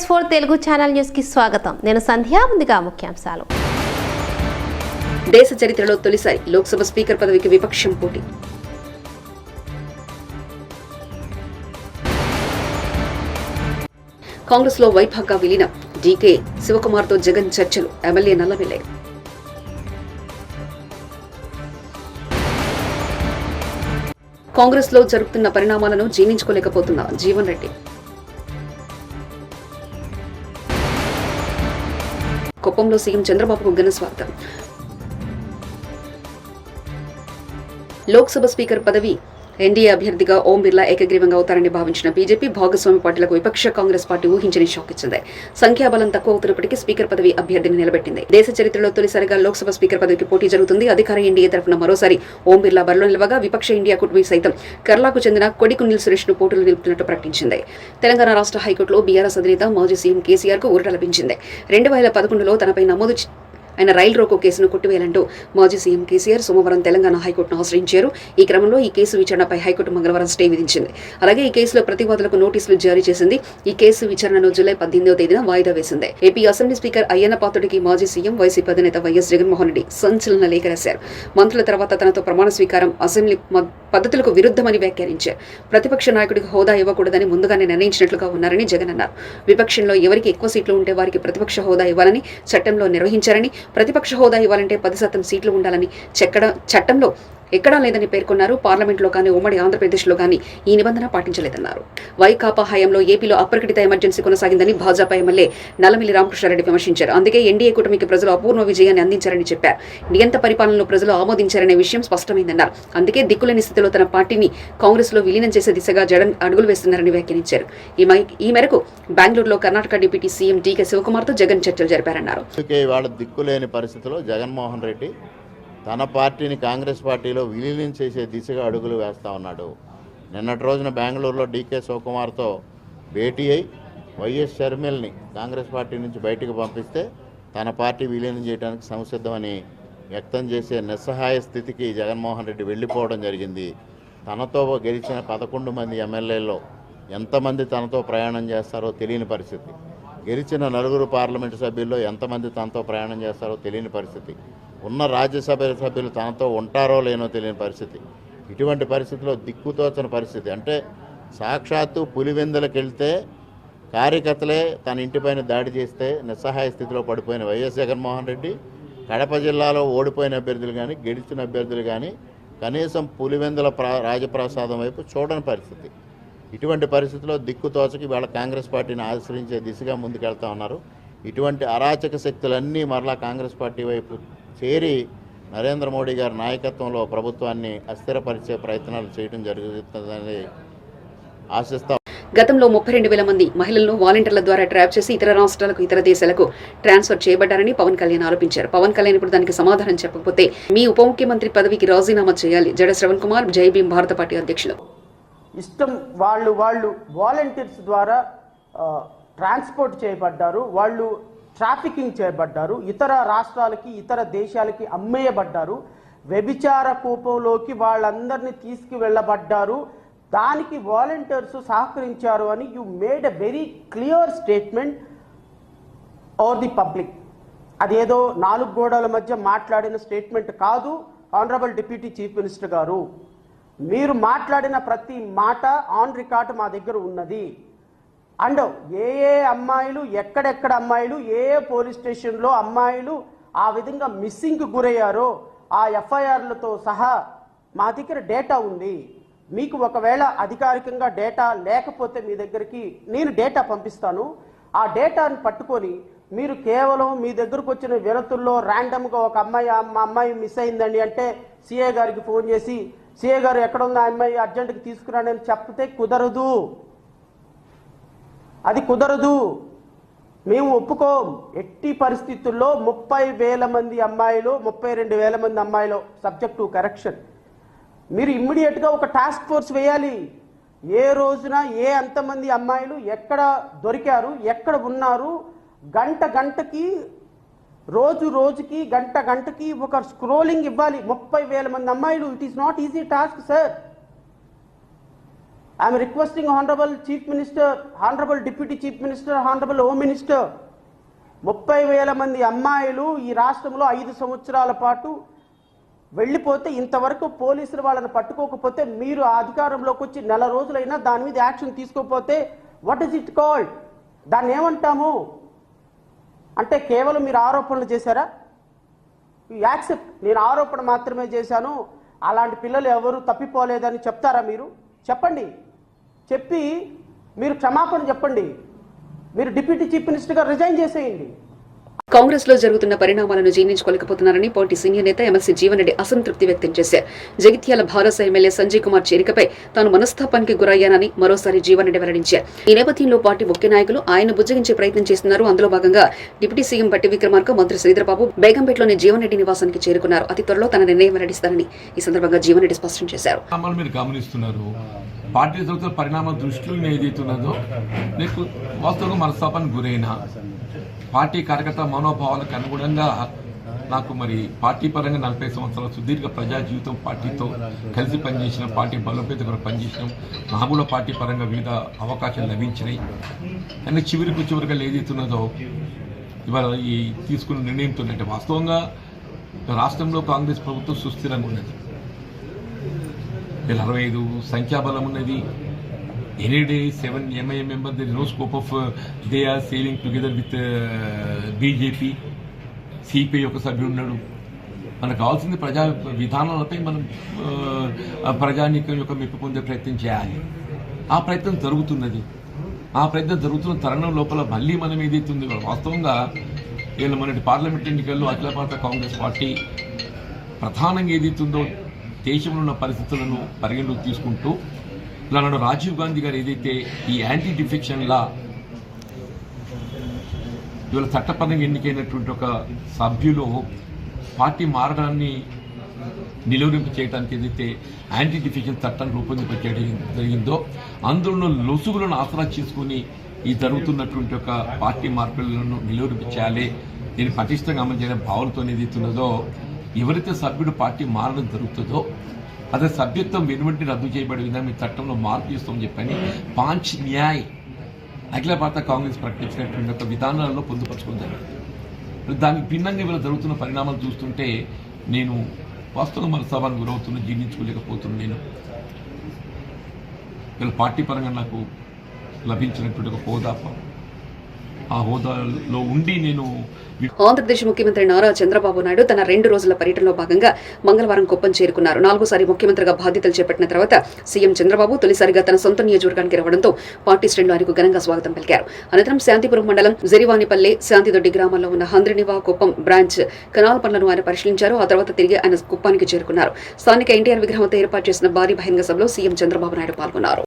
News4 Telugu channel news కి స్వాగతం. నేను సంధ్య. ముందుగా ముఖ్యాంశాలు. దేశ చరిత్రలో తొలిసారి లోక్సభ స్పీకర్ పదవికి విపక్షం పోటీ. కాంగ్రెస్ లో వైభాగ విలీనం. డీకే శివకుమార్ తో జగన్ చర్చలు. ఎమ్మెల్యే నల్లమిల్లే. కాంగ్రెస్ లో జరుగుతున్న పరిణామాలను జీర్ణించుకోలేకపోతున్న జీవన్ రెడ్డి. కుప్పంలో సీఎం చంద్రబాబుకు ఘన స్వాగతం. లోక్సభ స్పీకర్ పదవి ఎన్డీఏ అభ్యర్థిగా ఓం బిర్లా ఏకగ్రీవంగా అవుతారని భావించిన బీజేపీ భాగస్వామి పార్టీలకు విపక్ష కాంగ్రెస్ పార్టీ ఊహించని షాక్ ఇచ్చింది. సంఖ్యాబలం తక్కువ అవుతున్నప్పటికీ స్పీకర్ పదవి అభ్యర్థిని నిలబెట్టింది. దేశ చరిత్రలో తొలిసారిగా లోక్సభ స్పీకర్ పదవికి పోటీ జరుగుతుంది. అధికార ఎన్డీఏ తరఫున మరోసారి ఓం బిర్లా బరిలో నిలవగా విపక్ష ఇండియా కూటమి సైతం కేరళకు చెందిన కొడికునిల్ సురేష్ ను పోటీలు నిలుపుతున్నట్టు ప్రకటించింది. తెలంగాణ రాష్ట్ర హైకోర్టులో బీఆర్ఎస్ అధినేత మాజీ సీఎం కేసీఆర్ కు ఊరట లభించింది. 2011లో తనపై నమోదు ఆయన రైలు రోకో కేసును కొట్టివేయాలంటూ మాజీ సీఎం కేసీఆర్ సోమవారం తెలంగాణ హైకోర్టును ఆశ్రయించారు. ఈ క్రమంలో ఈ కేసు విచారణపై హైకోర్టు మంగళవారం స్టే విధించింది. అలాగే ఈ కేసులో ప్రతివాదులకు నోటీసులు జారీ చేసింది. ఈ కేసు విచారణను జూలై 18వ తేదీన వాయిదా వేసింది. ఏపీ అసెంబ్లీ స్పీకర్ అయ్యన్న పాత్రుడికి మాజీ సీఎం వైసీపీ అధినేత వైఎస్ జగన్మోహన్ రెడ్డి సంచలన లేఖ రాశారు. మంత్రుల తర్వాత తనతో ప్రమాణ స్వీకారం అసెంబ్లీ పద్ధతులకు విరుద్ధమని వ్యాఖ్యానించారు. ప్రతిపక్ష నాయకుడికి హోదా ఇవ్వకూడదని ముందుగానే నిర్ణయించినట్లుగా ఉన్నారని జగన్ అన్నారు. విపక్షంలో ఎవరికి ఎక్కువ సీట్లు ఉంటే వారికి ప్రతిపక్ష హోదా ఇవ్వాలని చట్టంలో నిర్వహించారని, ప్రతిపక్ష హోదా ఇవ్వాలంటే 10% సీట్లు ఉండాలని చట్టంలో ఎక్కడా లేదని పేర్కొన్నారు. పార్లమెంట్లో కానీ ఉమ్మడి ఆంధ్రప్రదేశ్లో కానీ ఈ నిబంధన పాటించలేదన్నారు. వైకాపా హయాంలో ఏపీలో అప్రకటిత ఎమర్జెన్సీ కొనసాగిందని భాజపా ఎమ్మెల్యే నల్లమిల్లి రామకృష్ణారెడ్డి విమర్శించారు. అందుకే ఎన్డీఏ కూటమికి ప్రజలు అపూర్వ విజయాన్ని అందించారని చెప్పారు. నియంత పరిపాలనను ప్రజలు ఆమోదించారనే విషయం స్పష్టమైందన్నారు. అందుకే దిక్కులేని స్థితిలో తన పార్టీని కాంగ్రెస్ లో విలీనం చేసే దిశగా జగన్ అడుగులు వేస్తున్నారని వ్యాఖ్యానించారు. ఈ మేరకు బెంగళూరులో కర్ణాటక డిప్యూటీ సీఎం డీకే శివకుమార్ తో జగన్ చర్చలు జరిపారన్నారు. దిక్కులేని పరిస్థితిలో జగన్మోహన్ రెడ్డి తన పార్టీని కాంగ్రెస్ పార్టీలో విలీనం చేసే దిశగా అడుగులు వేస్తూ ఉన్నాడు. నిన్నటి రోజున బెంగళూరులో డీకే శివకుమార్తో భేటీ అయి వైఎస్ షర్మిల్ని కాంగ్రెస్ పార్టీ నుంచి బయటకు పంపిస్తే తన పార్టీ విలీనం చేయడానికి సంసిద్ధమని వ్యక్తం చేసే నిస్సహాయ స్థితికి జగన్మోహన్ రెడ్డి వెళ్ళిపోవడం జరిగింది. తనతో గెలిచిన 11 మంది ఎమ్మెల్యేల్లో ఎంతమంది తనతో ప్రయాణం చేస్తారో తెలియని పరిస్థితి. గెలిచిన 4 పార్లమెంటు సభ్యుల్లో ఎంతమంది తనతో ప్రయాణం చేస్తారో తెలియని పరిస్థితి. ఉన్న రాజ్యసభ సభ్యులు తనతో ఉంటారో లేనో తెలియని పరిస్థితి. ఇటువంటి పరిస్థితిలో దిక్కుతోచని పరిస్థితి. అంటే సాక్షాత్తు పులివెందులకు వెళ్తే కార్యకర్తలే తన ఇంటిపైన దాడి చేస్తే నిస్సహాయ స్థితిలో పడిపోయిన వైఎస్ జగన్మోహన్ రెడ్డి కడప జిల్లాలో ఓడిపోయిన అభ్యర్థులు కానీ గెలిచిన అభ్యర్థులు కానీ కనీసం పులివెందుల రాజప్రసాదం వైపు చూడని పరిస్థితి. ఇటువంటి పరిస్థితిలో దిక్కుతోచకి వాళ్ళ కాంగ్రెస్ పార్టీని ఆశ్రయించే దిశగా ముందుకెళ్తా ఉన్నారు. ఇటువంటి అరాచక శక్తులన్నీ మరలా కాంగ్రెస్ పార్టీ వైపు చేరి నరేంద్ర మోడీ గారి నాయకత్వంలో ప్రభుత్వాన్ని అస్థిరపరిచే ప్రయత్నాలు చేయడం జరుగుతుందని ఆశిస్తాం. గతంలో 32,000 మంది మహిళలను వాలంటీర్ల ద్వారా ట్రాప్ చేసి ఇతర రాష్ట్రాలకు ఇతర దేశాలకు ట్రాన్స్ఫర్ చేయబడ్డారని పవన్ కళ్యాణ్ ఆరోపించారు. పవన్ కళ్యాణ్ ఇప్పుడు దానికి సమాధానం చెప్పకపోతే మీ ఉప ముఖ్యమంత్రి పదవికి రాజీనామా చేయాలి. జడ శ్రవణ్ కుమార్ జై భీమ్ భారత పార్టీ అధ్యక్షులు. ఇష్టం వాళ్ళు వాలంటీర్స్ ద్వారా ట్రాన్స్పోర్ట్ చేయబడ్డారు, వాళ్ళు ట్రాఫికింగ్ చేయబడ్డారు, ఇతర రాష్ట్రాలకి ఇతర దేశాలకి అమ్మేయబడ్డారు, వ్యభిచార కూపంలోకి వాళ్ళందరినీ తీసుకువెళ్ళబడ్డారు. దానికి వాలంటీర్స్ సహకరించారు అని you made a very clear statement over the public. అదేదో 4 గోడల మధ్య మాట్లాడిన స్టేట్మెంట్ కాదు. ఆనరబుల్ డిప్యూటీ చీఫ్ మినిస్టర్ గారు, మీరు మాట్లాడిన ప్రతి మాట ఆన్ రికార్డ్ మా దగ్గర ఉన్నది. అండ్ ఏ అమ్మాయిలు ఎక్కడెక్కడ అమ్మాయిలు ఏ పోలీస్ స్టేషన్లో అమ్మాయిలు ఆ విధంగా మిస్సింగ్కి గురయ్యారో ఆ ఎఫ్ఐఆర్లతో సహా మా దగ్గర డేటా ఉంది. మీకు ఒకవేళ అధికారికంగా డేటా లేకపోతే మీ దగ్గరికి నేను డేటా పంపిస్తాను. ఆ డేటాను పట్టుకొని మీరు కేవలం మీ దగ్గరకు వచ్చిన వినతుల్లో ర్యాండమ్గా ఒక అమ్మాయి మిస్ అయిందండి అంటే సిఏ గారికి ఫోన్ చేసి సిఏ గారు ఎక్కడ ఉన్న అమ్మాయి అర్జెంటుగా తీసుకురాండి అని చెప్తే కుదరదు. అది కుదరదు, మేము ఒప్పుకోం. ఎట్టి పరిస్థితుల్లో 30,000 మంది అమ్మాయిలు 32,000 మంది అమ్మాయిలు సబ్జెక్ట్ టు కరెక్షన్. మీరు ఇమ్మీడియట్గా ఒక టాస్క్ ఫోర్స్ వేయాలి. ఏ రోజున అంతమంది అమ్మాయిలు ఎక్కడ దొరికారు, ఎక్కడ ఉన్నారు, గంటకి రోజుకి గంటకి ఒక స్క్రోలింగ్ ఇవ్వాలి. 30,000 మంది అమ్మాయిలు. It is not easy task sir. I'm requesting honourable chief minister, honourable deputy chief minister, honourable home minister, 30,000 మంది అమ్మాయిలు ఈ రాష్ట్రంలో 5 సంవత్సరాల పాటు వెళ్ళిపోతే ఇంతవరకు పోలీసులు వాళ్ళని పట్టుకోకపోతే, మీరు అధికారంలోకి వచ్చి నెల రోజులైనా దాని మీద యాక్షన్ తీసుకోకపోతే వాట్ ఇస్ ఇట్ కాల్డ్? దాన్ని ఏమంటాము? అంటే కేవలం మీరు ఆరోపణలు చేశారా? యాక్సెప్ట్, నేను ఆరోపణ మాత్రమే చేశాను, అలాంటి పిల్లలు ఎవరు తప్పిపోలేదని చెప్తారా? మీరు చెప్పండి, చెప్పి మీరు క్షమాపణ చెప్పండి, మీరు డిప్యూటీ చీఫ్ మినిస్టర్గా రిజైన్ చేసేయండి. కాంగ్రెస్ లో జరుగుతున్న పరిణామాలను జీర్ణించుకోలేకపోతున్నారని పార్టీ సీనియర్ నేత ఎమ్మెల్సీ జీవన్ రెడ్డి అసంతృప్తి వ్యక్తం చేశారు. జగిత్యాల భారస ఎమ్మెల్యే సంజయ్ కుమార్ చేరికపై తాను మనస్తాపానికి గురయ్యానని మరోసారి జీవన్ రెడ్డి వెల్లడించారు. ఈ నేపథ్యంలో పార్టీ ముఖ్య నాయకులు ఆయన బుజ్జగించే ప్రయత్నం చేస్తున్నారు. అందులో భాగంగా డిప్యూటీ సీఎం పట్టి విక్రమార్క, మంత్రి శ్రీధరబాబు బేగంపేటలోని జీవన్ రెడ్డి నివాసానికి చేరుకున్నారు. అతి త్వరలో తన నిర్ణయం వెల్లడిస్తారని ఈ సందర్భంగా జీవన్ రెడ్డి స్పష్టం చేశారు. పార్టీ పరిణామ దృష్టిలో ఏదైతున్నదో నీకు వాస్తవంగా మనస్తాపానికి గురైనా పార్టీ కార్యకర్త మనోభావాలకు అనుగుణంగా నాకు మరి పార్టీ పరంగా 40 సంవత్సరాల సుదీర్ఘ ప్రజా జీవితం పార్టీతో కలిసి పనిచేసిన, పార్టీ బలోపేత కూడా పనిచేసినాం. నాకు కూడా పార్టీ పరంగా వివిధ అవకాశాలు లభించినాయి. కానీ చివరిగా ఏదైతున్నదో ఇవాళ ఈ తీసుకున్న నిర్ణయంతో అంటే వాస్తవంగా రాష్ట్రంలో కాంగ్రెస్ ప్రభుత్వం సుస్థిరంగా ఉన్నది. 65 సంఖ్యాబలం ఉన్నది. Any day 7 MIM members, there is no scope of they are sailing together with BJP. CPI ఒక సభ్యుడు ఉన్నాడు. మనకు కావాల్సింది ప్రజా విధానాలపై మనం ప్రజానీకం యొక్క మెప్పు పొందే ప్రయత్నం చేయాలి. ఆ ప్రయత్నం జరుగుతున్నది. ఆ ప్రయత్నం జరుగుతున్న తరుణం లోపల మళ్ళీ మనం ఏదైతుంది వాస్తవంగా వీళ్ళు మొన్నటి పార్లమెంట్ ఎన్నికల్లో అఖిల భారత కాంగ్రెస్ పార్టీ ప్రధానంగా ఏదైతుందో దేశంలో ఉన్న పరిస్థితులను పరిగణలోకి తీసుకుంటూ నాడు రాజీవ్ గాంధీ గారు ఏదైతే ఈ యాంటీ డిఫెక్షన్ లా ఇవాళ చట్టపరంగా ఎన్నికైనటువంటి ఒక సభ్యులు పార్టీ మారడాన్ని నిలువరింపు చేయడానికి ఏదైతే యాంటీ డిఫెక్షన్ చట్టాన్ని రూపొందించడం జరిగిందో అందులో లొసుగులను ఆసరా చేసుకుని ఈ జరుగుతున్నటువంటి ఒక పార్టీ మార్పులను నిలువరింపు చేయాలి, దీన్ని పటిష్టంగా అమలు చేయడం భావనతో ఏదైతున్నదో ఎవరైతే సభ్యుడు పార్టీ మారడం జరుగుతుందో అదే సభ్యత్వం వెనువెంటనే రద్దు చేయబడే విధంగా ఈ చట్టంలో మార్పు చేస్తామని చెప్పని 5 న్యాయ్ అఖిల భారత కాంగ్రెస్ ప్రకటించినటువంటి ఒక విధానాలలో పొందుపరచుకుంటారు. దానికి భిన్నంగా ఇవాళ జరుగుతున్న పరిణామాలు చూస్తుంటే నేను వాస్తవంగా మనస్తాపానికి గురవుతున్నా, జీర్ణించుకోలేకపోతున్నాను. నేను ఇవాళ పార్టీ పరంగా నాకు లభించినటువంటి ఒక హోదా, ఆ హోదాలో ఉండి నేను ఆంధ్రప్రదేశ్ ముఖ్యమంత్రి నారా చంద్రబాబు నాయుడు తన 2 రోజుల పర్యటనలో భాగంగా మంగళవారం కుప్పం చేరుకున్నారు. 4వ ముఖ్యమంత్రిగా బాధ్యతలు చేపట్టిన తర్వాత సీఎం చంద్రబాబు తొలిసారిగా తన సొంత నియోజకవర్గానికి రావడంతో పార్టీ శ్రేణులు ఆయనకు ఘనంగా స్వాగతం పలికారు. అనంతరం శాంతిపురం మండలం జరివానిపల్లి, శాంతిదొడ్డి గ్రామాల్లో ఉన్న హంద్రినివా కుప్పం బ్రాంచ్ కెనాల్ పనులను ఆయన పరిశీలించారు. ఆ తర్వాత తిరిగి ఆయన కుప్పానికి చేరుకున్నారు. స్థానిక ఎన్టీఆర్ విగ్రహంతో ఏర్పాటు చేసిన భారీ బహిరంగ సభలో సీఎం చంద్రబాబు నాయుడు పాల్గొన్నారు.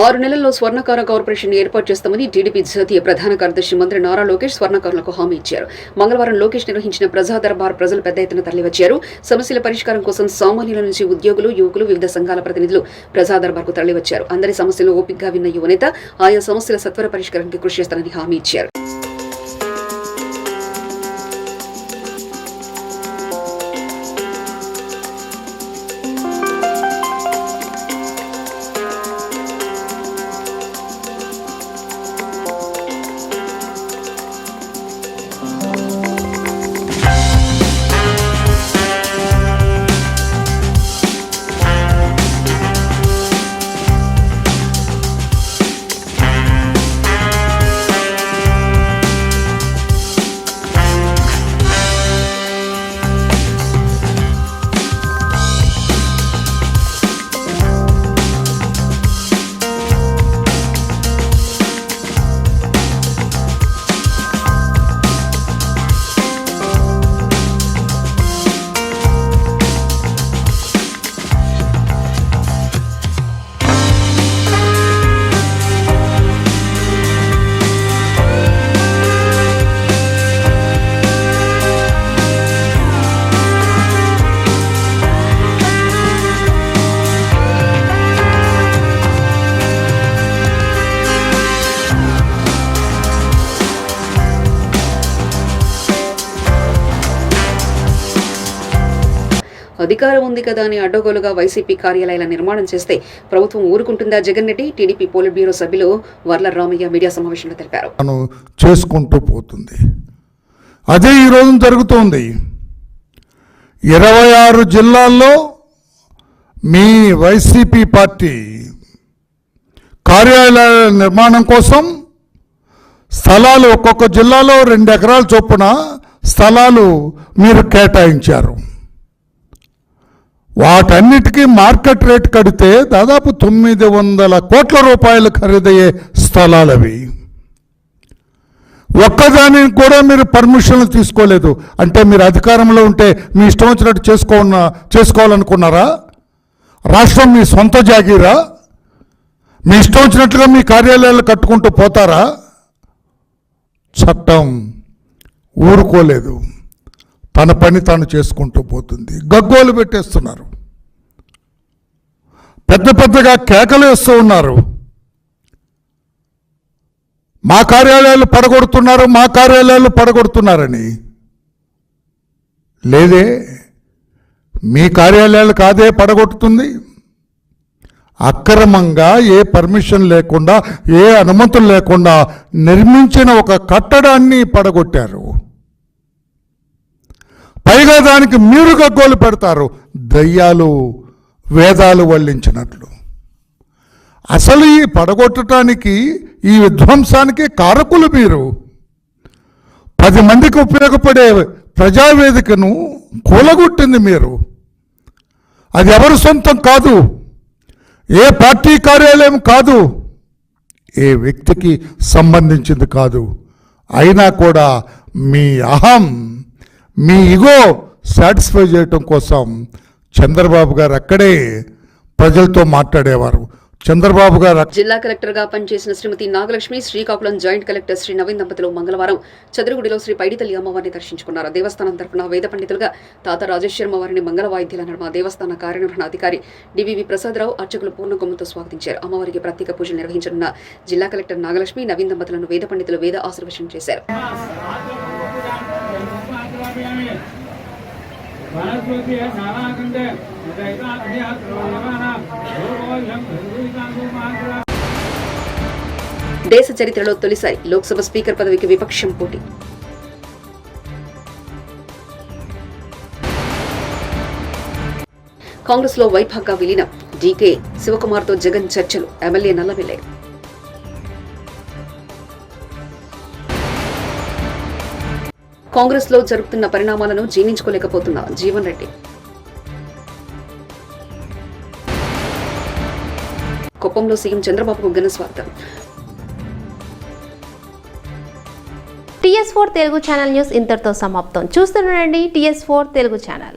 6 నెలల్లో స్వర్ణకార కార్పొరేషన్ ఏర్పాటు చేస్తామని టీడీపీ జాతీయ ప్రధాన కార్యదర్శి మంత్రి నారా లోకేష్ స్వర్ణకారులకు హామీ ఇచ్చారు. మంగళవారం లోకేష్ నిర్వహించిన ప్రజా దర్బార్ ప్రజలు పెద్ద ఎత్తున తరలివచ్చారు. సమస్యల పరిష్కారం కోసం సామాన్యుల నుంచి ఉద్యోగులు, యువకులు, వివిధ సంఘాల ప్రతినిధులు ప్రజా దర్బార్కు తరలివచ్చారు. అందరి సమస్యలు ఓపికగా విన్న యువనేత ఆయా సమస్యల సత్వర పరిష్కారానికి కృషి చేస్తానని హామీ ఇచ్చారు. అధికారం ఉంది కదా అని అడ్డగోలుగా వైసీపీ కార్యాలయాల నిర్మాణం చేస్తే ప్రభుత్వం ఊరుకుంటుందా? Jagan Reddy TDP politburo సభ్యులు వర్ల రామయ్య మీడియా సమావేశంలో తెలిపారు. చేసుకుంటూ పోతుంది. అదే ఈరోజు జరుగుతోంది. 26 జిల్లాల్లో మీ వైసీపీ పార్టీ కార్యాలయాల నిర్మాణం కోసం స్థలాలు ఒక్కొక్క జిల్లాలో 2 ఎకరాల చొప్పున స్థలాలు మీరు కేటాయించారు. వాటన్నిటికీ మార్కెట్ రేట్ కడితే దాదాపు 900 కోట్ల రూపాయలు ఖరీదయ్యే స్థలాలవి. ఒక్కదానికి కూడా మీరు పర్మిషన్లు తీసుకోలేదు. అంటే మీరు అధికారంలో ఉంటే మీ ఇష్టం వచ్చినట్టు చేసుకోవాలనుకున్నారా? రాష్ట్రం మీ సొంత జాగీరా? మీ ఇష్టం వచ్చినట్లుగా మీ కార్యాలయాలు కట్టుకుంటూ పోతారా? చట్టం ఊరుకోలేదు. తన పని తాను చేసుకుంటూ పోతుంది. గగ్గోలు పెట్టేస్తున్నారు. పెద్ద పెద్దగా కేకలు వేస్తూ ఉన్నారు. మా కార్యాలయాలు పడగొడుతున్నారు, మా కార్యాలయాలు పడగొడుతున్నారని. లేదే, మీ కార్యాలయాలు కాదే పడగొట్టుతుంది. అక్రమంగా ఏ పర్మిషన్ లేకుండా, ఏ అనుమతులు లేకుండా నిర్మించిన ఒక కట్టడాన్ని పడగొట్టారు. పైగా దానికి మీరు గగ్గోలు పెడతారు, దయ్యాలు వేదాలు వల్లించినట్లు. అసలు ఈ పడగొట్టడానికి, ఈ విధ్వంసానికి కారకులు మీరు. 10 మందికి ఉపయోగపడే ప్రజావేదికను కూలగొట్టింది మీరు. అది ఎవరి సొంతం కాదు, ఏ పార్టీ కార్యాలయం కాదు, ఏ వ్యక్తికి సంబంధించింది కాదు. అయినా కూడా మీ అహం, మీ ఇగో సాటిస్ఫై చేయటం కోసం చంద్రబాబు గారు అక్కడే ప్రజలతో మాట్లాడేవారు. చంద్రబాబు గారు జిల్లా కలెక్టర్ గా పనిచేసిన శ్రీమతి నాగలక్ష్మి, శ్రీకాకుళం జాయింట్ కలెక్టర్ శ్రీ నవీన్ దంపతులు మంగళవారం చదురుగుడిలో శ్రీ పైడితల్లి అమ్మవారిని దర్శించుకున్నారు. దేవస్థానం తరఫున వేద పండితులుగా తాత రాజేశ్వరమ్మ వారిని మంగళ వాయిద్యాల నడుమ దేవస్థాన కార్యనిర్వహణాధికారి డివివి ప్రసాదరావు అర్చకులు పూర్ణకొమ్ముతో స్వాగతించారు. అమ్మవారికి ప్రత్యేక పూజలు నిర్వహించనున్న జిల్లా కలెక్టర్ నాగలక్ష్మి, నవీన్ దంపతులను వేద పండితులు వేద ఆశీర్వచనం చేశారు. దేశ చరిత్రలో తొలిసారి లోక్సభ స్పీకర్ పదవికి విపక్షం పోటీ. కాంగ్రెస్ లో వైభాగ్గా విలీనం. డీకే శివకుమార్తో జగన్ చర్చలు. ఎమ్మెల్యే నల్లమిల్లే. కాంగ్రెస్ లో జరుగుతున్న పరిణామాలను జీర్ణించుకోలేకపోతున్న జీవన్ రెడ్డి. కుప్పంలో సీఎం చంద్రబాబుకు ఘన స్వాగతం. TS4 తెలుగు ఛానల్ న్యూస్ ఇంతటితో సమాప్తం. చూస్తుండండి TS4 తెలుగు ఛానల్.